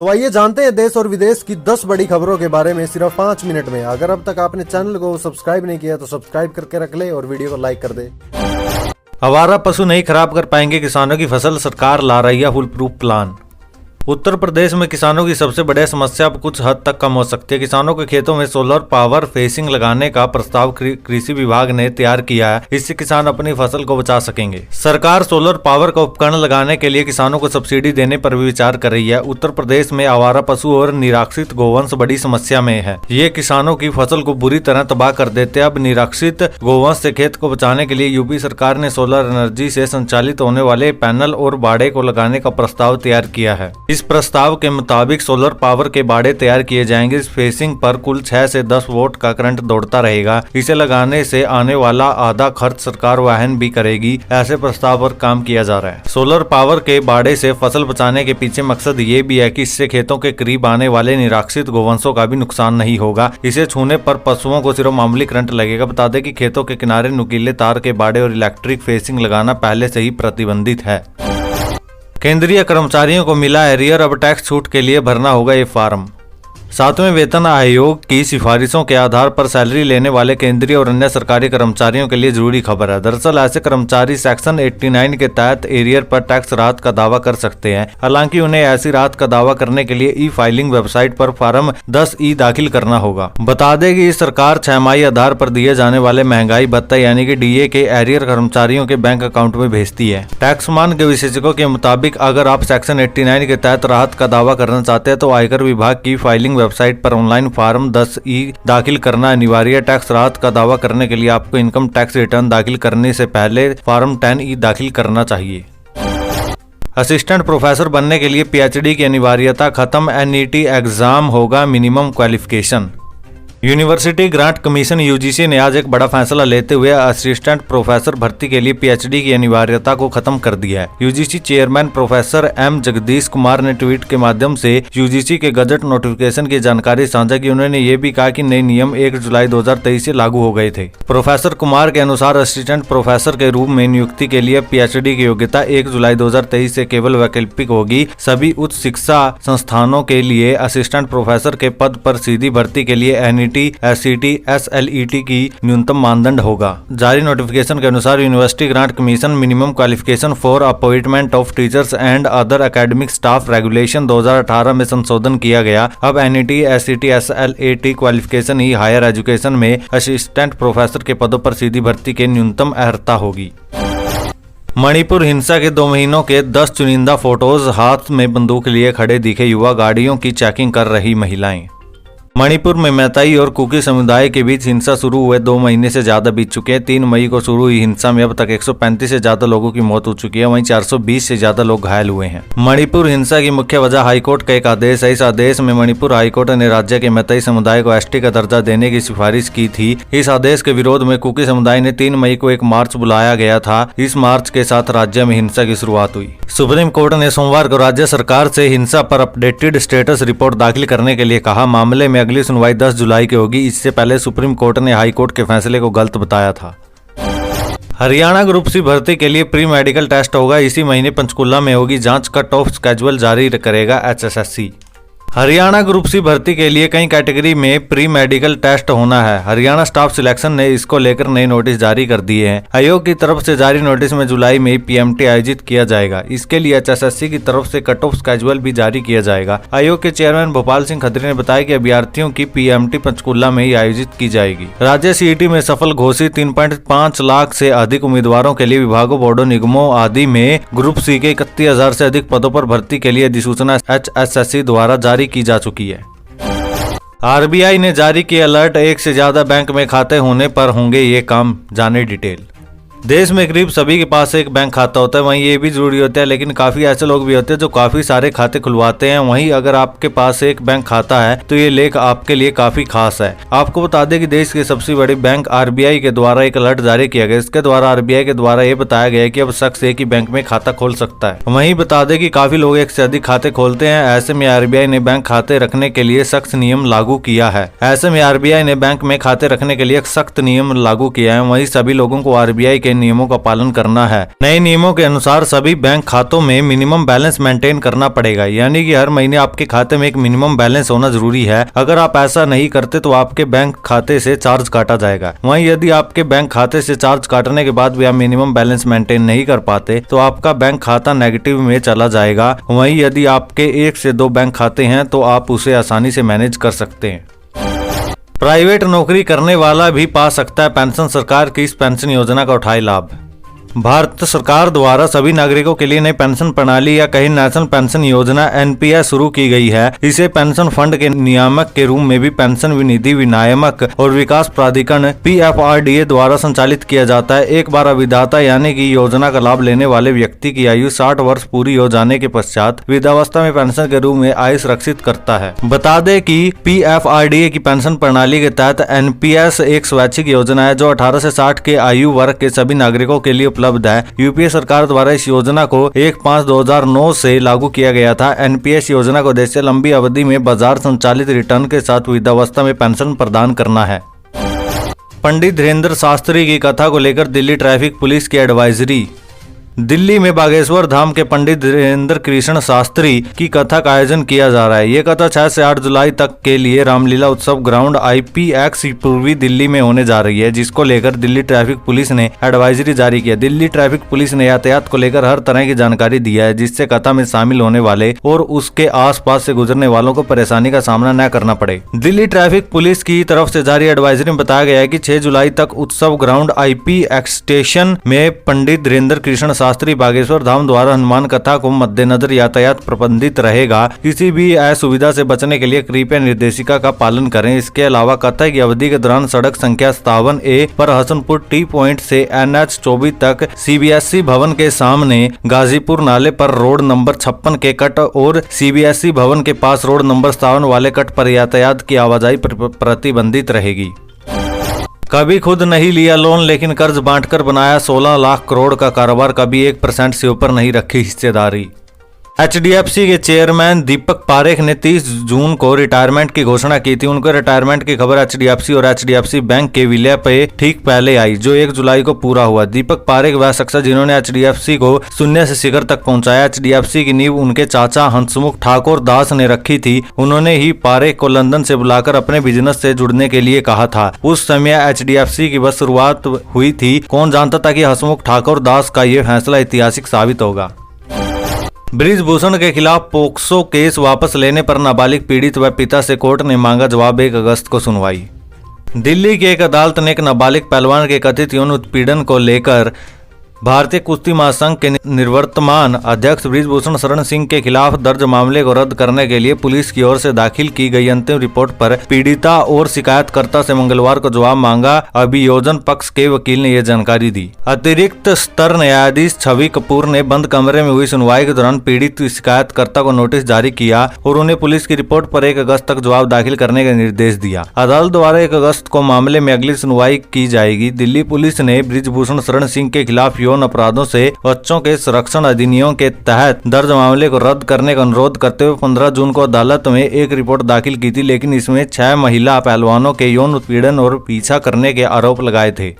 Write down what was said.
तो आइए जानते हैं देश और विदेश की 10 बड़ी खबरों के बारे में सिर्फ 5 मिनट में। अगर अब तक आपने चैनल को सब्सक्राइब नहीं किया तो सब्सक्राइब करके रख ले और वीडियो को लाइक कर दे। आवारा पशु नहीं खराब कर पाएंगे किसानों की फसल, सरकार ला रही है full proof plan. Uttar Pradesh में किसानों की सबसे बड़ी समस्या अब कुछ हद तक कम हो सकती है। किसानों के खेतों में सोलर पावर फेसिंग लगाने का प्रस्ताव कृषि विभाग ने तैयार किया है। इससे किसान अपनी फसल को बचा सकेंगे। सरकार सोलर पावर का उपकरण लगाने के लिए किसानों को सब्सिडी देने पर भी विचार कर रही है। उत्तर प्रदेश में आवारा पशु और निराश्रित गोवंश बड़ी समस्या में है। ये किसानों की फसल को बुरी तरह तबाह कर देते हैं। अब निराश्रित गोवंश से खेत को बचाने के लिए यूपी सरकार ने सोलर एनर्जी से संचालित होने वाले पैनल और बाड़े को लगाने का प्रस्ताव तैयार किया है। इस प्रस्ताव के मुताबिक सोलर पावर के बाड़े तैयार किए जाएंगे। इस फेसिंग पर कुल 6 से 10 वोल्ट का करंट दौड़ता रहेगा। इसे लगाने से आने वाला आधा खर्च सरकार वहन भी करेगी। ऐसे प्रस्ताव पर काम किया जा रहा है। सोलर पावर के बाड़े से फसल बचाने के पीछे मकसद ये भी है कि इससे खेतों के करीब आने वाले निराश्रित गोवंशों का भी नुकसान नहीं होगा। इसे छूने पर पशुओं को सिर्फ मामूली करंट लगेगा। बता दें कि खेतों के किनारे नुकीले तार के बाड़े और इलेक्ट्रिक फेसिंग लगाना पहले से ही प्रतिबंधित है। केंद्रीय कर्मचारियों को मिला एरियर, अब टैक्स छूट के लिए भरना होगा ये फॉर्म। 7वें वेतन आयोग की सिफारिशों के आधार पर सैलरी लेने वाले केंद्रीय और अन्य सरकारी कर्मचारियों के लिए जरूरी खबर है। दरअसल ऐसे कर्मचारी सेक्शन 89 के तहत एरियर पर टैक्स राहत का दावा कर सकते हैं। हालांकि उन्हें ऐसी राहत का दावा करने के लिए ई फाइलिंग वेबसाइट पर फॉर्म 10E दाखिल करना होगा। बता दें कि सरकार 6 माही आधार पर दिए जाने वाले महंगाई भत्ता यानी कि DA के एरियर कर्मचारियों के बैंक अकाउंट में भेजती है। टैक्स मान के विशेषज्ञों के मुताबिक अगर आप सेक्शन 89 के तहत राहत का दावा करना चाहते हैं तो आयकर विभाग की फाइलिंग वेबसाइट पर ऑनलाइन फॉर्म 10E दाखिल करना अनिवार्य है। टैक्स राहत का दावा करने के लिए आपको इनकम टैक्स रिटर्न दाखिल करने से पहले फॉर्म 10E दाखिल करना चाहिए। असिस्टेंट प्रोफेसर बनने के लिए PhD की अनिवार्यता खत्म, NET एग्जाम होगा minimum qualification. University grant commission UGC ने आज एक बड़ा फैसला लेते हुए असिस्टेंट प्रोफेसर भर्ती के लिए PhD की अनिवार्यता को खत्म कर दिया है। UGC chairman professor M Jagdish Kumar ने ट्वीट के माध्यम से UGC के गजट नोटिफिकेशन की जानकारी साझा की। उन्होंने ये भी कहा कि नए नियम 1 जुलाई 2023 से लागू हो गए थे। प्रोफेसर कुमार के अनुसार असिस्टेंट प्रोफेसर के रूप में नियुक्ति के लिए PhD की योग्यता 1 जुलाई 2023 से केवल वैकल्पिक होगी। सभी उच्च शिक्षा संस्थानों के लिए असिस्टेंट प्रोफेसर के पद पर सीधी भर्ती के लिए NET SCT SLET की न्यूनतम मानदंड होगा। जारी नोटिफिकेशन के अनुसार university grant commission minimum qualification for appointment of teachers and other academic staff regulation 2018 में संशोधन किया गया। अब NET SCT SLET क्वालिफिकेशन ही हायर एजुकेशन में असिस्टेंट प्रोफेसर के पदों पर सीधी भर्ती के न्यूनतम अर्हता होगी। मणिपुर हिंसा के 2 महीनों के 10 चुनिंदा फोटोज, हाथ में बंदूक लिए खड़े दिखे युवा, गाड़ियों की चेकिंग कर रही महिलाएं। मणिपुर में मैताई और कुकी समुदाय के बीच हिंसा शुरू हुए 2 महीने से ज्यादा बीत चुके हैं। 3 मई को शुरू हुई हिंसा में अब तक 135 से ज्यादा लोगों की मौत हो चुकी है। वहीं 420 से ज्यादा लोग घायल हुए हैं। मणिपुर हिंसा की मुख्य वजह हाईकोर्ट का एक आदेश है। इस आदेश में मणिपुर हाईकोर्ट ने राज्य के मैताई समुदाय को ST का दर्जा देने की सिफारिश की थी। इस आदेश के विरोध में कुकी समुदाय ने 3 मई को एक मार्च बुलाया गया था। इस मार्च के साथ राज्य में हिंसा की शुरुआत हुई। सुप्रीम कोर्ट ने सोमवार को राज्य सरकार से हिंसा पर अपडेटेड स्टेटस रिपोर्ट दाखिल करने के लिए कहा। मामले में अगली सुनवाई 10 जुलाई की होगी। इससे पहले सुप्रीम कोर्ट ने हाई कोर्ट के फैसले को गलत बताया था। हरियाणा ग्रुप C भर्ती के लिए प्री मेडिकल टेस्ट होगा। इसी महीने पंचकुला में होगी जांच। कट ऑफ स्केड्यूल जारी करेगा HSSC। हरियाणा ग्रुप C भर्ती के लिए कई कैटेगरी में प्री मेडिकल टेस्ट होना है। हरियाणा स्टाफ सिलेक्शन ने इसको लेकर नए नोटिस जारी कर दिए हैं। आयोग की तरफ से जारी नोटिस में जुलाई में PMT आयोजित किया जाएगा। इसके लिए HSSC की तरफ से कट ऑफ स्केड्यूल भी जारी किया जाएगा। आयोग के चेयरमैन भोपाल सिंह खत्री ने बताया कि अभ्यर्थियों की PMT पंचकुला में ही आयोजित की जाएगी। राज्य CET में सफल घोषित 3.5 लाख से अधिक उम्मीदवारों के लिए विभागों, बोर्डों, निगमों आदि में ग्रुप C के 31,000 से अधिक पदों पर भर्ती के लिए अधिसूचना HSSC द्वारा जारी की जा चुकी है। RBI ने जारी किया अलर्ट, 1 से ज्यादा बैंक में खाते होने पर होंगे ये काम, जाने डिटेल। देश में करीब सभी के पास एक बैंक खाता होता है। वहीं ये भी जरूरी होता है, लेकिन काफी ऐसे लोग भी होते हैं जो काफी सारे खाते खुलवाते हैं। वहीं अगर आपके पास एक बैंक खाता है तो ये लेख आपके लिए काफी खास है। आपको बता दें कि देश के सबसे बड़े बैंक RBI के द्वारा एक अलर्ट जारी किया गया। इसके द्वारा RBI के द्वारा ये बताया गया कि अब शख्स एक ही बैंक में खाता खोल सकता है। वहीं बता दें कि काफी लोग एक से अधिक खाते खोलते हैं। ऐसे में RBI ने बैंक खाते रखने के लिए सख्त नियम लागू किया है। वहीं सभी लोगों को RBI के के नियमों का पालन करना है। नए नियमों के अनुसार सभी बैंक खातों में मिनिमम बैलेंस मेंटेन करना पड़ेगा, यानी कि हर महीने आपके खाते में एक मिनिमम बैलेंस होना जरूरी है। अगर आप ऐसा नहीं करते तो आपके बैंक खाते से चार्ज काटा जाएगा। वहीं यदि आपके बैंक खाते से चार्ज काटने के बाद भी आप मिनिमम बैलेंस मेंटेन नहीं कर पाते तो आपका बैंक खाता नेगेटिव में चला जाएगा। वहीं यदि आपके 1 से 2 बैंक खाते हैं तो आप उसे आसानी से मैनेज कर सकते हैं। प्राइवेट नौकरी करने वाला भी पा सकता है पेंशन। सरकार की इस पेंशन योजना का उठाए लाभ। भारत सरकार द्वारा सभी नागरिकों के लिए नई पेंशन प्रणाली या कहीं नेशनल पेंशन योजना एनपीएस शुरू की गई है। इसे पेंशन फंड के नियामक के रूप में भी पेंशन विनिधि विनियामक और विकास प्राधिकरण पीएफआरडीए द्वारा संचालित किया जाता है। एक बार अविदाता यानी कि योजना का लाभ लेने वाले व्यक्ति की आयु 60 वर्ष पूरी हो जाने के पश्चात वृद्धावस्था में पेंशन के रूप में आय सुरक्षित करता है। बता दें कि पीएफआरडीए की पेंशन प्रणाली के तहत एनपीएस एक स्वैच्छिक योजना है जो 18 से 60 के आयु वर्ग के सभी नागरिकों के लिए उपलब्ध है। यूपीए सरकार द्वारा इस योजना को 1/5/2009 से लागू किया गया था। एनपीएस योजना का उद्देश्य लंबी अवधि में बाजार संचालित रिटर्न के साथ वृद्धावस्था में पेंशन प्रदान करना है। पंडित धीरेन्द्र शास्त्री की कथा को लेकर दिल्ली ट्रैफिक पुलिस की एडवाइजरी। दिल्ली में बागेश्वर धाम के पंडित धीरेन्द्र कृष्ण शास्त्री की कथा का आयोजन किया जा रहा है। ये कथा 6 से 8 जुलाई तक के लिए रामलीला उत्सव ग्राउंड आईपीएक्स पूर्वी दिल्ली में होने जा रही है, जिसको लेकर दिल्ली ट्रैफिक पुलिस ने एडवाइजरी जारी किया। दिल्ली ट्रैफिक पुलिस ने यातायात को लेकर हर तरह की जानकारी दिया है, जिससे कथा में शामिल होने वाले और उसके आसपास से गुजरने वालों को परेशानी का सामना न करना पड़े। दिल्ली ट्रैफिक पुलिस की तरफ से जारी एडवाइजरी में बताया गया है कि 6 जुलाई तक उत्सव ग्राउंड आईपीएक्स स्टेशन में पंडित धीरेन्द्र कृष्ण शास्त्री बागेश्वर धाम द्वारा हनुमान कथा को मद्देनजर यातायात प्रबंधित रहेगा। किसी भी असुविधा से बचने के लिए कृपया निर्देशिका का पालन करें। इसके अलावा कथा की अवधि के दौरान सड़क संख्या 57A पर हसनपुर टी पॉइंट से NH 24 तक सीबीएसई भवन के सामने गाजीपुर नाले पर रोड नंबर 56 के कट और सीबीएसई भवन के पास रोड नंबर 57 वाले कट पर यातायात की आवाजाही प्रतिबंधित रहेगी। कभी खुद नहीं लिया लोन लेकिन कर्ज बांटकर बनाया 16 लाख करोड़ का कारोबार, कभी 1% से ऊपर नहीं रखी हिस्सेदारी। एचडीएफसी के चेयरमैन दीपक पारेख ने 30 जून को रिटायरमेंट की घोषणा की थी। उनके रिटायरमेंट की खबर एचडीएफसी और एचडीएफसी बैंक के विलय पे ठीक पहले आई, जो 1 जुलाई को पूरा हुआ। दीपक पारेख वह शख्स जिन्होंने एचडीएफसी को शून्य से शिखर तक पहुंचाया। एचडीएफसी की नींव उनके चाचा हंसमुख ठाकुर दास ने रखी थी। उन्होंने ही पारेख को लंदन से बुलाकर अपने बिजनेस से जुड़ने के लिए कहा था। उस समय एचडीएफसी की बस शुरुआत हुई थी। कौन जानता था कि हंसमुख ठाकुर दास का ये फैसला ऐतिहासिक साबित होगा। बृजभूषण के खिलाफ पोक्सो केस वापस लेने पर नाबालिग पीड़ित व पिता से कोर्ट ने मांगा जवाब। 1 अगस्त को सुनवाई। दिल्ली की एक अदालत ने एक नाबालिग पहलवान के कथित यौन उत्पीड़न को लेकर भारतीय कुश्ती महासंघ के निवर्तमान अध्यक्ष बृजभूषण शरण सिंह के खिलाफ दर्ज मामले को रद्द करने के लिए पुलिस की ओर से दाखिल की गई अंतिम रिपोर्ट पर पीड़िता और शिकायतकर्ता से मंगलवार को जवाब मांगा। अभियोजन पक्ष के वकील ने यह जानकारी दी। अतिरिक्त स्तर न्यायाधीश छवि कपूर ने बंद कमरे में हुई सुनवाई के दौरान पीड़ित शिकायतकर्ता को नोटिस जारी किया और उन्हें पुलिस की रिपोर्ट पर 1 अगस्त तक जवाब दाखिल करने का निर्देश दिया। अदालत द्वारा 1 अगस्त को मामले में अगली सुनवाई की जाएगी। दिल्ली पुलिस ने बृजभूषण शरण सिंह के खिलाफ यौन अपराधों से बच्चों के संरक्षण अधिनियम के तहत दर्ज मामले को रद्द करने का अनुरोध करते हुए 15 जून को अदालत में एक रिपोर्ट दाखिल की थी, लेकिन इसमें 6 महिला पहलवानों के यौन उत्पीड़न और पीछा करने के आरोप लगाए थे।